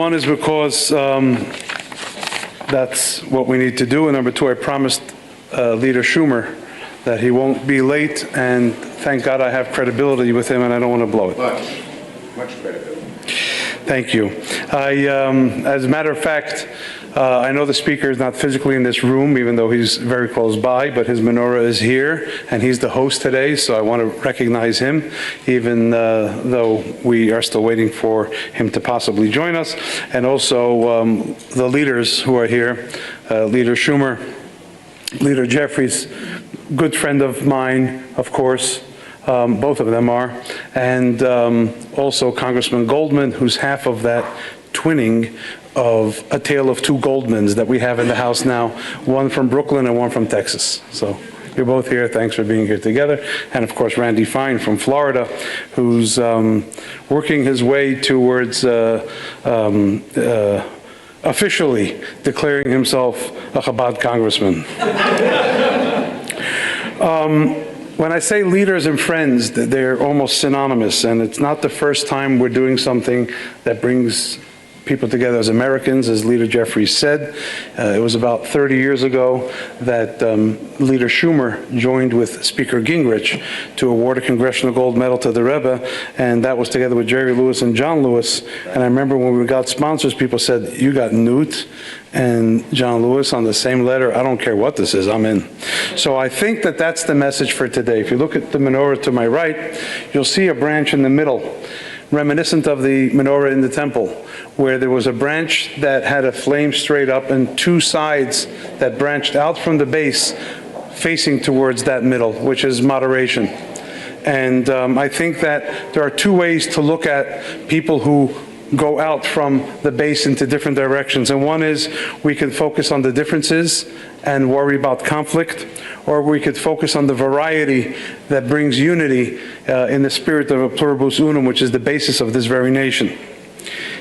One is because that's what we need to do, and number two, I promised Leader Schumer that he won't be late, and thank God I have credibility with him, and I don't want to blow it. Much credibility. Thank you. As a matter of fact, I know the speaker is not physically in this room, even though he's very close by, but his menorah is here, and he's the host today, so I want to recognize him, even though we are still waiting for him to possibly join us. And also the leaders who are here, Leader Schumer, Leader Jeffries, good friend of mine, of course, both of them are, and also Congressman Goldman, who's half of that twinning of a tale of two Goldmans that we have in the House now, one from Brooklyn and one from Texas. So you're both here. Thanks for being here together. And of course, Randy Fine from Florida, who's working his way towards officially declaring himself a Chabad congressman. When I say leaders and friends, they're almost synonymous, and it's not the first time we're doing something that brings people together as Americans, as Leader Jeffries said. It was about 30 years ago that Leader Schumer joined with Speaker Gingrich to award a Congressional Gold Medal to the Rebbe, and that was together with Jerry Lewis and John Lewis. And I remember when we got sponsors, people said, "You got Newt and John Lewis on the same letter. I don't care what this is, I'm in." So I think that that's the message for today. If you look at the menorah to my right, you'll see a branch in the middle, reminiscent of the menorah in the temple, where there was a branch that had a flame straight up and two sides that branched out from the base facing towards that middle, which is moderation. And I think that there are two ways to look at people who go out from the base into different directions. And one is we can focus on the differences and worry about conflict, or we could focus on the variety that brings unity in the spirit of a pluribus unum, which is the basis of this very nation.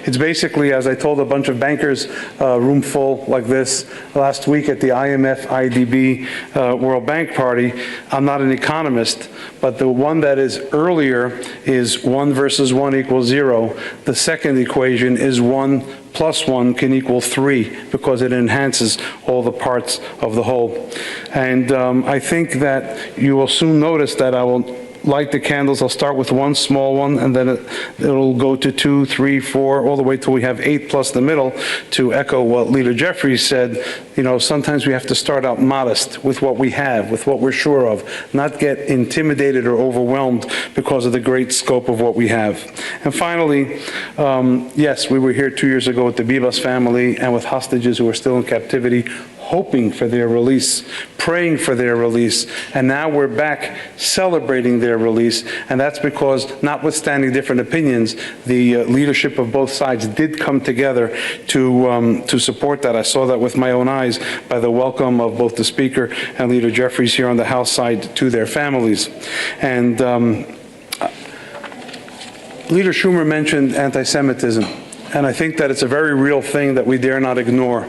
It's basically, as I told a bunch of bankers, room full like this last week at the IMF IDB World Bank party. I'm not an economist, but the one that is earlier is 1 versus 1 equals 0. The second equation is 1 plus 1 can equal 3, because it enhances all the parts of the whole. And I think that you will soon notice that I will light the candles. I'll start with one small one, and then it'll go to 2, 3, 4, all the way till we have 8 plus the middle, to echo what Leader Jeffries said. You know, sometimes we have to start out modest with what we have, with what we're sure of, not get intimidated or overwhelmed because of the great scope of what we have. And finally, yes, we were here 2 years ago with the Bibas family and with hostages who are still in captivity, hoping for their release, praying for their release, and now we're back celebrating their release. And that's because, notwithstanding different opinions, the leadership of both sides did come together to support that. I saw that with my own eyes by the welcome of both the Speaker and Leader Jeffries here on the House side to their families. And Leader Schumer mentioned anti-Semitism, and I think that it's a very real thing that we dare not ignore.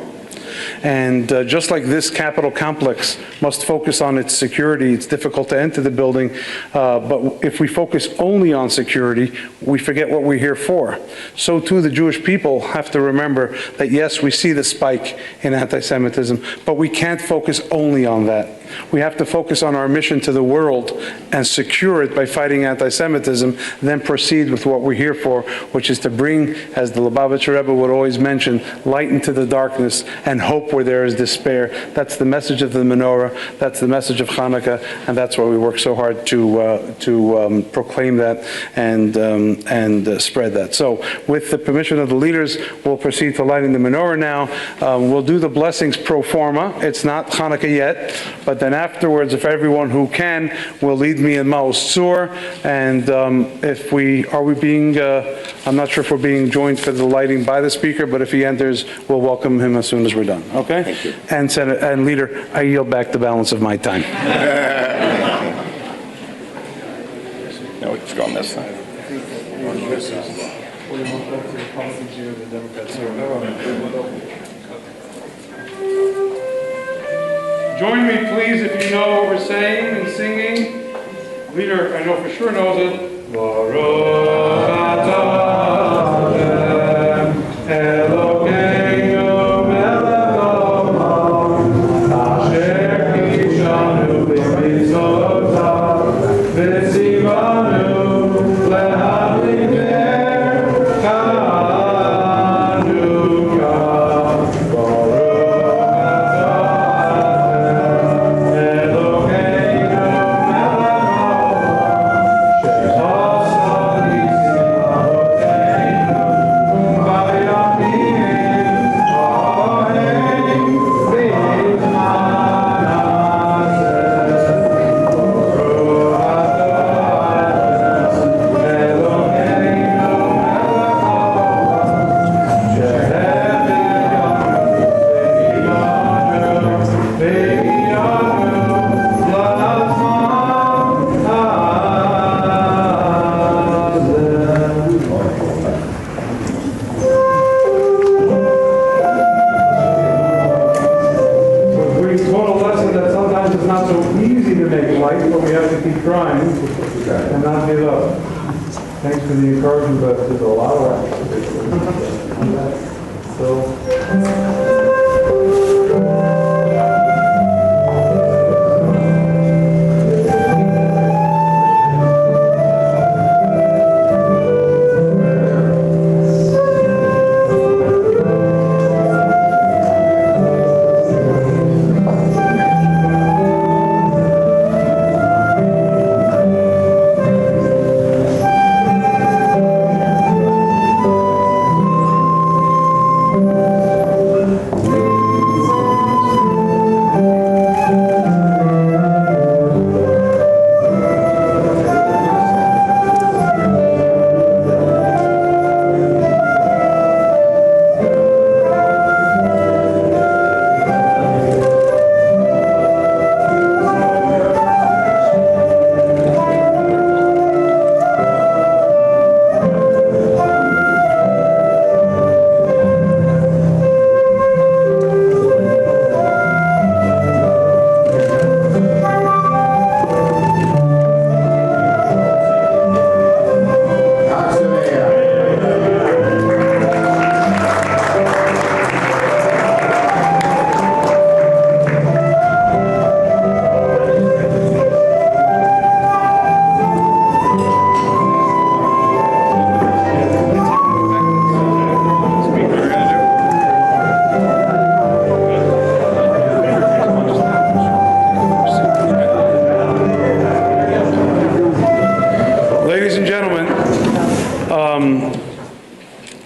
And just like this Capitol complex must focus on its security, it's difficult to enter the building, but if we focus only on security, we forget what we're here for. So too the Jewish people have to remember that yes, we see the spike in anti-Semitism, but we can't focus only on that. We have to focus on our mission to the world and secure it by fighting anti-Semitism, then proceed with what we're here for, which is to bring, as the Lubavitcher Rebbe would always mention, light into the darkness and hope where there is despair. That's the message of the menorah, that's the message of Hanukkah, and that's why we work so hard to proclaim that and spread that. So with the permission of the leaders, we'll proceed to lighting the menorah now. We'll do the blessings pro forma. It's not Hanukkah yet, but then afterwards, if everyone who can will lead me in Maos Tzur, and I'm not sure if we're being joined for the lighting by the Speaker, but if he enters, we'll welcome him as soon as we're done. Okay? Thank you. And Senator and Leader, I yield back the balance of my time. No, it's gone this time. Join me, please, if you know what we're saying and singing. Leader, I know for sure knows it. Baruch atah Hashem And not give up. Thanks for the encouragement, but there's a lot of work. So.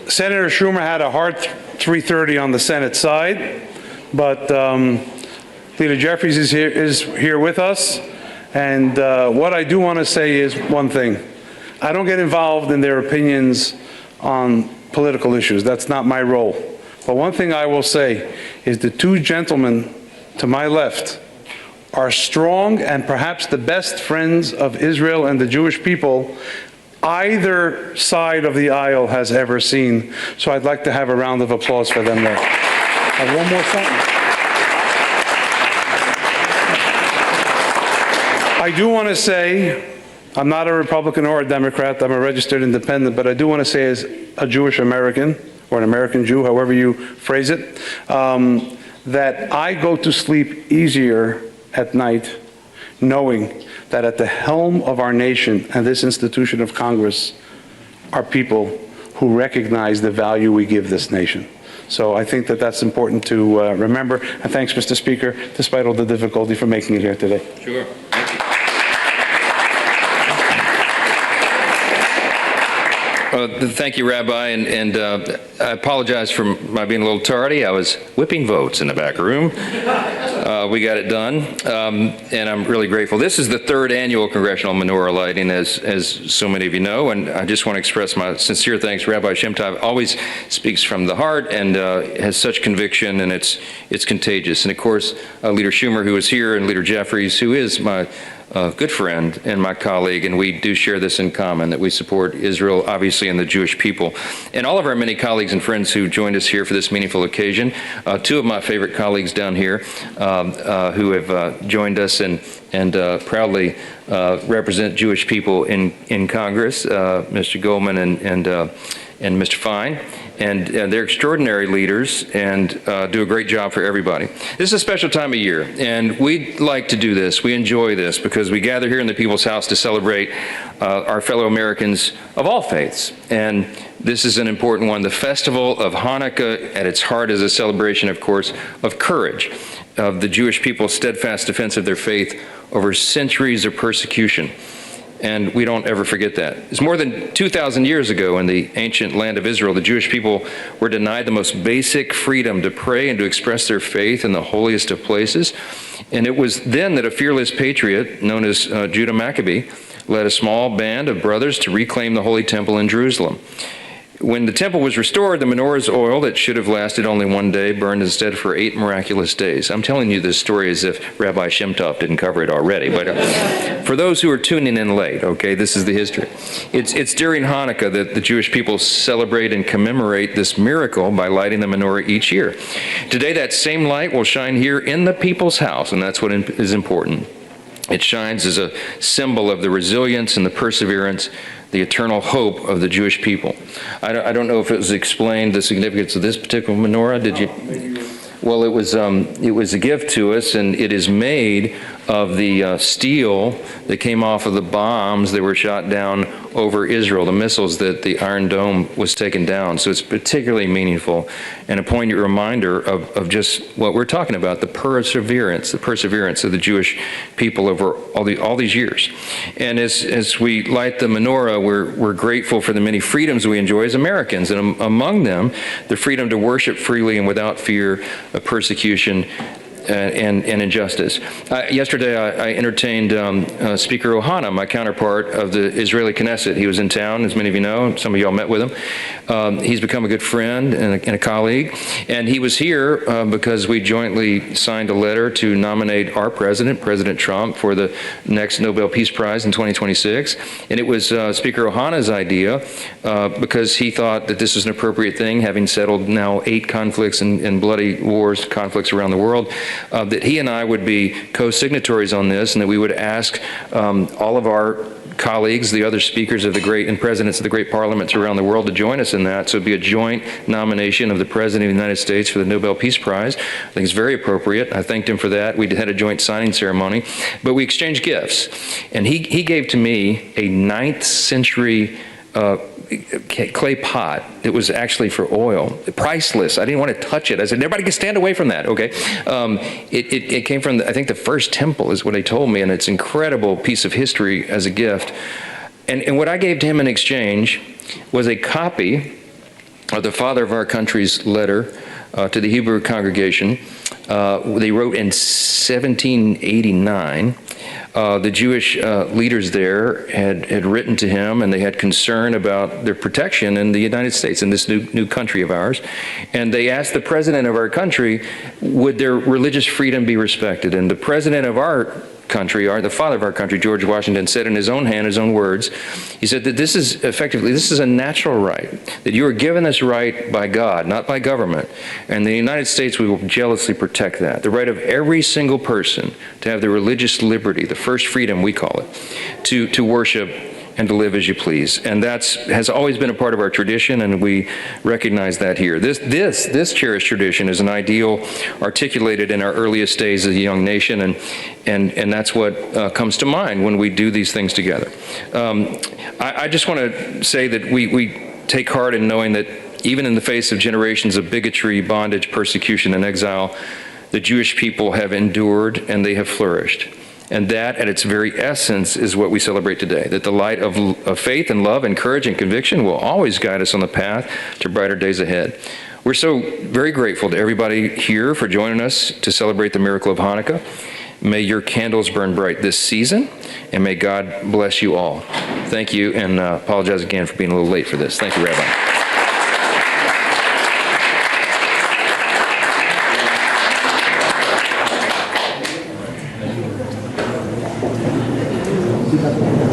Senator Schumer had a hard 3:30 on the Senate side, but Leader Jeffries is here with us. And what I do want to say is one thing. I don't get involved in their opinions on political issues. That's not my role. But one thing I will say is the two gentlemen to my left are strong and perhaps the best friends of Israel and the Jewish people either side of the aisle has ever seen. So I'd like to have a round of applause for them there. And one more sentence. I do want to say, I'm not a Republican or a Democrat, I'm a registered independent, but I do want to say as a Jewish American, or an American Jew, however you phrase it, that I go to sleep easier at night knowing that at the helm of our nation and this institution of Congress are people who recognize the value we give this nation. So I think that that's important to remember. And thanks, Mr. Speaker, despite all the difficulty, for making it here today. Sure. Thank you. Thank you, Rabbi, and I apologize for my being a little tardy. I was whipping votes in the back room. We got it done, and I'm really grateful. This is the third annual Congressional Menorah Lighting, as so many of you know, and I just want to express my sincere thanks. Rabbi Shemtov always speaks from the heart and has such conviction, and it's contagious. And of course, Leader Schumer, who is here, and Leader Jeffries, who is my good friend and my colleague, and we do share this in common, that we support Israel, obviously, and the Jewish people. And all of our many colleagues and friends who joined us here for this meaningful occasion. Two of my favorite colleagues down here who have joined us and proudly represent Jewish people in Congress, Mr. Goldman and Mr. Fine. And they're extraordinary leaders and do a great job for everybody. This is a special time of year, and we like to do this. We enjoy this because we gather here in the People's House to celebrate our fellow Americans of all faiths. And this is an important one. The festival of Hanukkah at its heart is a celebration, of course, of courage, of the Jewish people's steadfast defense of their faith over centuries of persecution. And we don't ever forget that. It's more than 2,000 years ago in the ancient land of Israel, the Jewish people were denied the most basic freedom to pray and to express their faith in the holiest of places. And it was then that a fearless patriot known as Judah Maccabee led a small band of brothers to reclaim the Holy Temple in Jerusalem. When the temple was restored, the menorah's oil that should have lasted only one day burned instead for 8 miraculous days. I'm telling you this story as if Rabbi Shemtov didn't cover it already. But for those who are tuning in late, okay, this is the history. It's during Hanukkah that the Jewish people celebrate and commemorate this miracle by lighting the menorah each year. Today, that same light will shine here in the people's house, and that's what is important. It shines as a symbol of the resilience and the perseverance, the eternal hope of the Jewish people. I don't know if it was explained, the significance of this particular menorah. Did you? Well, it was a gift to us, and it is made of the steel that came off of the bombs that were shot down over Israel, the missiles that the Iron Dome was taken down. So it's particularly meaningful and a poignant reminder of just what we're talking about, the perseverance of the Jewish people over all these years. And as we light the menorah, we're grateful for the many freedoms we enjoy as Americans, and among them, the freedom to worship freely and without fear of persecution and injustice. Yesterday, I entertained Speaker Ohana, my counterpart of the Israeli Knesset. He was in town, as many of you know. Some of y'all met with him. He's become a good friend and a colleague. And he was here because we jointly signed a letter to nominate our president, President Trump, for the next Nobel Peace Prize in 2026. And it was Speaker Ohana's idea because he thought that this was an appropriate thing, having settled now 8 conflicts and bloody wars, conflicts around the world. That he and I would be co-signatories on this, and that we would ask all of our colleagues, the other speakers of the great and presidents of the great parliaments around the world to join us in that. So it'd be a joint nomination of the President of the United States for the Nobel Peace Prize. I think it's very appropriate. I thanked him for that. We had a joint signing ceremony, but we exchanged gifts. And he gave to me a 9th century clay pot. It was actually for oil. Priceless. I didn't want to touch it. I said, everybody can stand away from that, okay? It came from, I think, the first temple is what they told me, and it's an incredible piece of history as a gift. And what I gave to him in exchange was a copy of the father of our country's letter to the Hebrew congregation. They wrote in 1789. The Jewish leaders there had written to him, and they had concern about their protection in the United States, in this new country of ours. And they asked the president of our country, would their religious freedom be respected? And the president of our country, the father of our country, George Washington, said in his own hand, his own words, he said that this is a natural right, that you are given this right by God, not by government. And in the United States, we will jealously protect that. The right of every single person to have the religious liberty, the first freedom we call it, to worship and to live as you please. And that has always been a part of our tradition, and we recognize that here. This cherished tradition is an ideal articulated in our earliest days as a young nation, and that's what comes to mind when we do these things together. I just want to say that we take heart in knowing that even in the face of generations of bigotry, bondage, persecution, and exile, the Jewish people have endured and they have flourished. And that, at its very essence, is what we celebrate today, that the light of faith and love and courage and conviction will always guide us on the path to brighter days ahead. We're so very grateful to everybody here for joining us to celebrate the miracle of Hanukkah. May your candles burn bright this season, and may God bless you all. Thank you, and apologize again for being a little late for this. Thank you, Rabbi. Gracias.